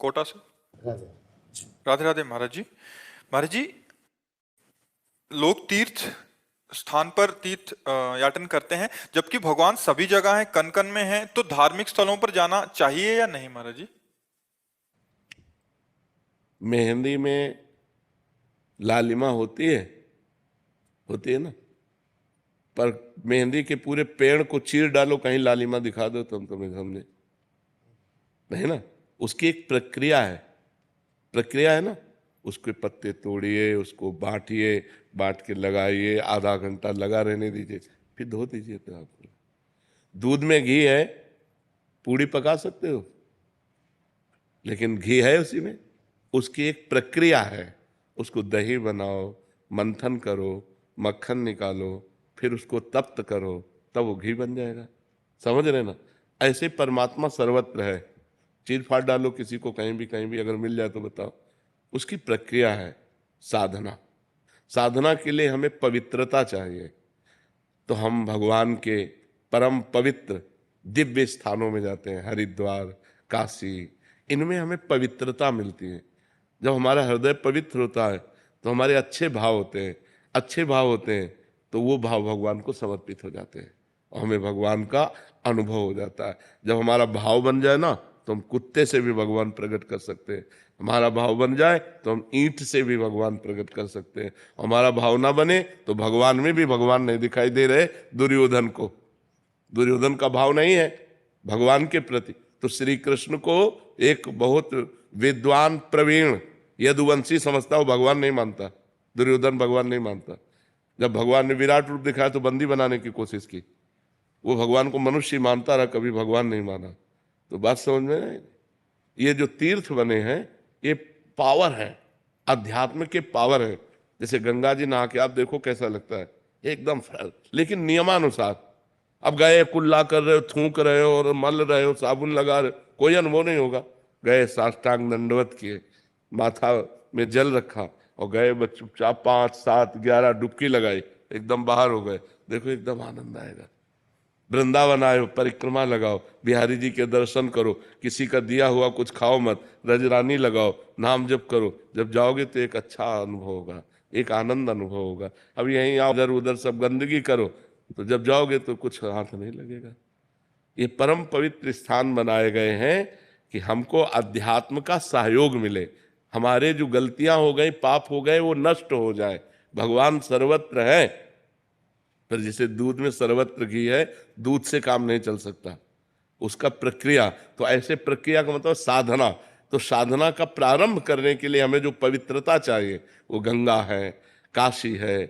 कोटा से। राधे राधे राधे महाराज जी। महाराज जी, लोग तीर्थ स्थान पर तीर्थ याटन करते हैं, जबकि भगवान सभी जगह है, कन कन में है, तो धार्मिक स्थलों पर जाना चाहिए या नहीं महाराज जी? मेहंदी में लालिमा होती है ना, पर मेहंदी के पूरे पेड़ को चीर डालो, कहीं लालिमा दिखा दो तुम तुम्हें सामने, नहीं ना। उसकी एक प्रक्रिया है ना। उसके पत्ते तोड़िए, उसको बांटिए, बांट के लगाइए, आधा घंटा लगा रहने दीजिए, फिर धो दीजिए। तो आपको दूध में घी है, पूड़ी पका सकते हो, लेकिन घी है उसी में। उसकी एक प्रक्रिया है, उसको दही बनाओ, मंथन करो, मक्खन निकालो, फिर उसको तप्त करो, तब वो घी बन जाएगा। समझ रहे ना। ऐसे परमात्मा सर्वत्र है। चीर फाड़ डालो किसी को, कहीं भी अगर मिल जाए तो बताओ। उसकी प्रक्रिया है साधना। साधना के लिए हमें पवित्रता चाहिए। तो हम भगवान के परम पवित्र दिव्य स्थानों में जाते हैं, हरिद्वार, काशी। इनमें हमें पवित्रता मिलती है। जब हमारा हृदय पवित्र होता है तो हमारे अच्छे भाव होते हैं। अच्छे भाव होते हैं तो वो भाव भगवान को समर्पित हो जाते हैं और हमें भगवान का अनुभव हो जाता है। जब हमारा भाव बन जाए ना, तो हम कुत्ते से भी भगवान प्रकट कर सकते हैं। हमारा भाव बन जाए तो हम ईंट से भी भगवान प्रकट कर सकते हैं। हमारा भाव ना बने तो भगवान में भी भगवान नहीं दिखाई दे रहे दुर्योधन को। दुर्योधन का भाव नहीं है भगवान के प्रति। तो श्री कृष्ण को एक बहुत विद्वान प्रवीण यदुवंशी समझता, वो भगवान नहीं मानता। दुर्योधन भगवान नहीं मानता। जब भगवान ने विराट रूप दिखाया तो बंदी बनाने की कोशिश की। वो भगवान को मनुष्य मानता रहा, कभी भगवान नहीं माना। तो बात समझ में नहीं। ये जो तीर्थ बने हैं ये पावर है, अध्यात्म के पावर है। जैसे गंगा जी नहा के आप देखो कैसा लगता है, एकदम फ्रेश, लेकिन नियमानुसार। अब गए कुल्ला कर रहे हो, थूक रहे हो और मल रहे हो, साबुन लगा रहे हो, कोई अनुभव नहीं होगा। गए साष्टांग दंडवत किए, माथा में जल रखा और गए चुपचाप 5, 7, 11 डुबकी लगाई, एकदम बाहर हो गए। देखो एकदम आनंद आएगा। वृंदावन आए, परिक्रमा लगाओ, बिहारी जी के दर्शन करो, किसी का दिया हुआ कुछ खाओ मत, रजरानी लगाओ, नाम जप करो। जब जाओगे तो एक अच्छा अनुभव होगा, एक आनंद अनुभव होगा। अब यहीं आओ, इधर उधर सब गंदगी करो, तो जब जाओगे तो कुछ हाथ नहीं लगेगा। ये परम पवित्र स्थान बनाए गए हैं कि हमको अध्यात्म का सहयोग मिले। हमारे जो गलतियां हो गई, पाप हो गए, वो नष्ट हो जाए। भगवान सर्वत्र है, पर जैसे दूध में सर्वत्र घी है, दूध से काम नहीं चल सकता, उसका प्रक्रिया। तो ऐसे प्रक्रिया का मतलब साधना। तो साधना का प्रारंभ करने के लिए हमें जो पवित्रता चाहिए, वो गंगा है, काशी है,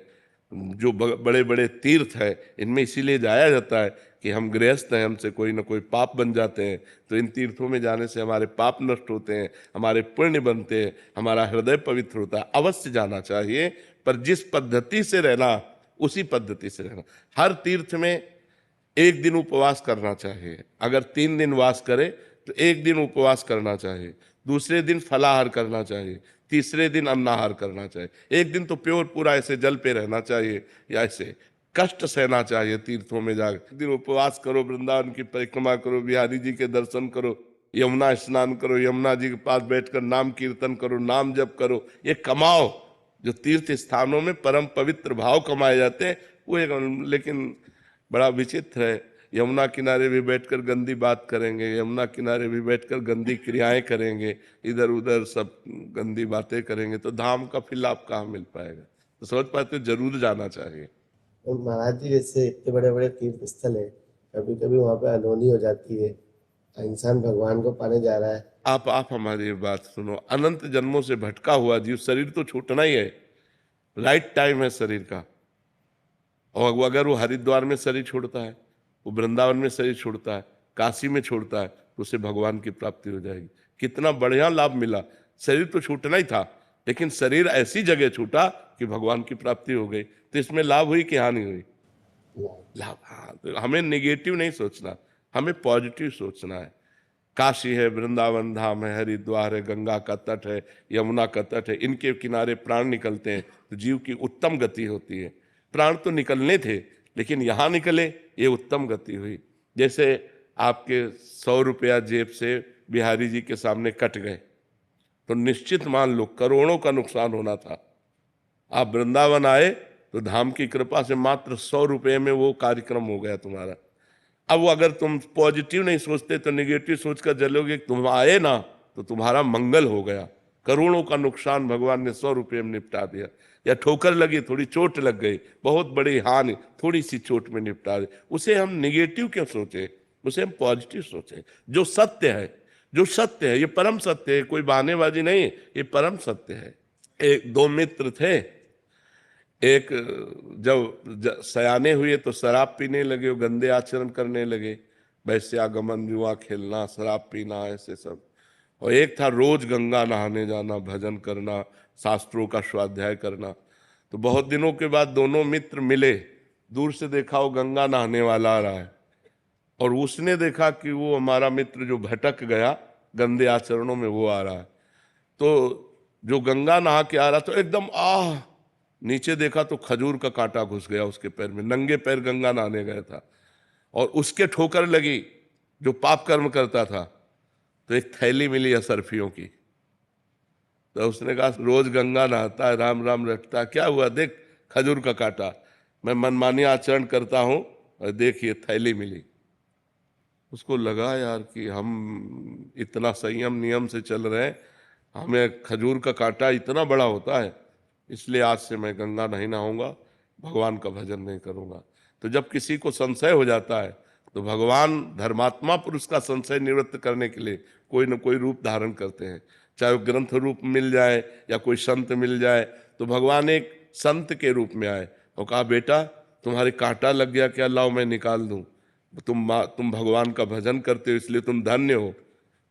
जो बड़े बड़े तीर्थ है, इनमें इसीलिए जाया जाता है कि हम गृहस्थ हैं, हमसे कोई ना कोई पाप बन जाते हैं। तो इन तीर्थों में जाने से हमारे पाप नष्ट होते हैं, हमारे पुण्य बनते हैं, हमारा हृदय पवित्र होता है। अवश्य जाना चाहिए, पर जिस पद्धति से रहना उसी पद्धति से रहना। हर तीर्थ में एक दिन उपवास करना चाहिए। अगर 3 दिन वास करे तो एक दिन उपवास करना चाहिए, दूसरे दिन फलाहार करना चाहिए, तीसरे दिन अन्नाहार करना चाहिए। एक दिन तो प्योर पूरा ऐसे जल पे रहना चाहिए, या ऐसे कष्ट सहना चाहिए तीर्थों में जाकर। एक दिन उपवास करो, वृंदावन की परिक्रमा करो, बिहारी जी के दर्शन करो, यमुना स्नान करो, यमुना जी के पास बैठकर नाम कीर्तन करो, नाम जप करो, ये कमाओ। जो तीर्थ स्थानों में परम पवित्र भाव कमाए जाते हैं वो एक। लेकिन बड़ा विचित्र है, यमुना किनारे भी बैठकर गंदी बात करेंगे, यमुना किनारे भी बैठकर गंदी क्रियाएं करेंगे, इधर उधर सब गंदी बातें करेंगे, तो धाम का फिर लाभ कहाँ मिल पाएगा। तो समझ पाते हो, जरूर जाना चाहिए। और महाराज जी, जैसे इतने बड़े बड़े तीर्थ स्थल है, कभी कभी वहाँ पे अनहोनी हो जाती है, इंसान भगवान को पाने जा रहा है। आप हमारी बात सुनो। अनंत जन्मों से भटका हुआ जीव, शरीर तो छूटना ही है, राइट टाइम है शरीर का। और अगर वो हरिद्वार में शरीर छोड़ता है, वो वृंदावन में शरीर छोड़ता है, काशी में छोड़ता है, तो उसे भगवान की प्राप्ति हो जाएगी। कितना बढ़िया लाभ मिला। शरीर तो छूटना ही था, लेकिन शरीर ऐसी जगह छूटा कि भगवान की प्राप्ति हो गई। तो इसमें लाभ हुई कि हानि हुई? लाभ। हाँ, तो हमें नेगेटिव नहीं सोचना, हमें पॉजिटिव सोचना है। काशी है, वृंदावन धाम है, हरिद्वार है, गंगा का तट है, यमुना का तट है, इनके किनारे प्राण निकलते हैं तो जीव की उत्तम गति होती है। प्राण तो निकलने थे, लेकिन यहाँ निकले, ये उत्तम गति हुई। जैसे आपके 100 रुपया जेब से बिहारी जी के सामने कट गए, तो निश्चित मान लो करोड़ों का नुकसान होना था। आप वृंदावन आए तो धाम की कृपा से मात्र 100 रुपये में वो कार्यक्रम हो गया तुम्हारा। अब वो अगर तुम पॉजिटिव नहीं सोचते तो निगेटिव सोचकर चलोगे, तुम आए ना तो तुम्हारा मंगल हो गया। करोड़ों का नुकसान भगवान ने 100 रुपये में निपटा दिया। या ठोकर लगी, थोड़ी चोट लग गई, बहुत बड़ी हानि, थोड़ी सी चोट में निपटा दी। उसे हम निगेटिव क्यों सोचे, उसे हम पॉजिटिव सोचे। जो सत्य है, जो सत्य है, ये परम सत्य है, कोई बहानेबाजी नहीं, ये परम सत्य है। एक दो मित्र थे, एक जब सयाने हुए तो शराब पीने लगे, गंदे आचरण करने लगे, वैश्यागमन, जुआ खेलना, शराब पीना, ऐसे सब। और एक था रोज गंगा नहाने जाना, भजन करना, शास्त्रों का स्वाध्याय करना। तो बहुत दिनों के बाद दोनों मित्र मिले, दूर से देखा वो गंगा नहाने वाला आ रहा है, और उसने देखा कि वो हमारा मित्र जो भटक गया गंदे आचरणों में वो आ रहा है। तो जो गंगा नहा के आ रहा तो एकदम नीचे देखा तो खजूर का कांटा घुस गया उसके पैर में, नंगे पैर गंगा नहाने गया था, और उसके ठोकर लगी जो पाप कर्म करता था। तो एक थैली मिली असरफियों की, तो उसने कहा रोज गंगा नहाता है, राम राम रटता है, क्या हुआ, देख खजूर का कांटा, मैं मनमानी आचरण करता हूं और देखिए थैली मिली। उसको लगा यार कि हम इतना संयम नियम से चल रहे हैं, हमें खजूर का कांटा इतना बड़ा होता है, इसलिए आज से मैं गंगा नहीं नहाऊंगा, भगवान का भजन नहीं करूंगा। तो जब किसी को संशय हो जाता है तो भगवान धर्मात्मा पुरुष का संशय निवृत्त करने के लिए कोई न कोई रूप धारण करते हैं। चाहे वो ग्रंथ रूप मिल जाए या कोई संत मिल जाए, तो भगवान एक संत के रूप में आए और कहा बेटा तुम्हारे कांटा लग गया क्या, लाओ मैं निकाल दूं, तुम भगवान का भजन करते हो इसलिए तुम धन्य हो।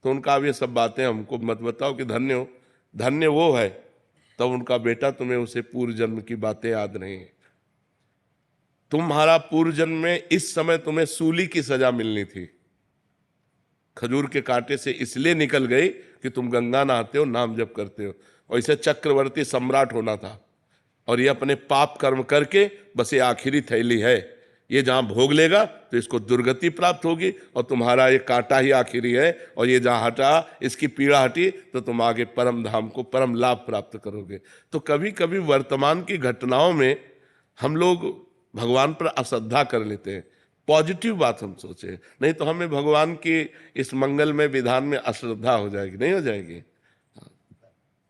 तो उनका अब ये सब बातें हमको मत बताओ कि धन्य हो, धन्य वो है। तब उनका बेटा तुम्हें उसे पूर्व जन्म की बातें याद नहीं है, तुम्हारा पूर्व जन्म में इस समय तुम्हें सूली की सजा मिलनी थी, खजूर के कांटे से इसलिए निकल गई कि तुम गंगा नहाते हो, नाम जप करते हो, और इसे चक्रवर्ती सम्राट होना था। और ये अपने पाप कर्म करके बस ये आखिरी थैली है, ये जहां भोग लेगा तो इसको दुर्गति प्राप्त होगी, और तुम्हारा ये कांटा ही आखिरी है, और ये जहां हटा, इसकी पीड़ा हटी तो तुम आगे परम धाम को परम लाभ प्राप्त करोगे। तो कभी कभी वर्तमान की घटनाओं में हम लोग भगवान पर अश्रद्धा कर लेते हैं, पॉजिटिव बात हम सोचे, नहीं तो हमें भगवान की इस मंगल में विधान में अश्रद्धा हो जाएगी, नहीं हो जाएगी।